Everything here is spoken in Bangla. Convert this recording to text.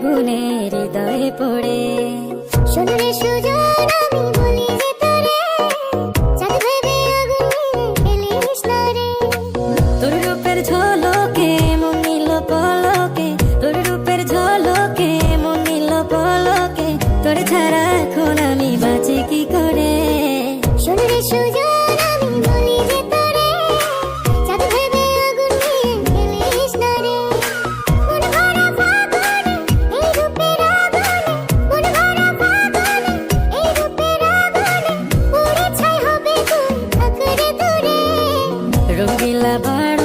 আগুনে হৃদয়ে পড়ে। শোনো রে সুজন আমি বলি যে তোরে, চাঁদ ভেবে আগুন নিয়ে ফেলিস না রে। তোর রূপের ঝলকে মন নিল পলকে, তোর রূপের ঝলকে মন নিল পলকে, তোর ছাড়া এখন আমি বাঁচি কি করে। শোনো রে সুজন আমি বলি যে তোরে, চাঁদ ভেবে আগুন নিয়ে ফেলিস না রে। মন ভরা ফাগুনে এই রূপের আগুনে, মন ভরা ফাগুনে এই রূপের আগুনে, পুড়ে ছাই হবে তুই থাক রে দূরে। রঙিলা বাড়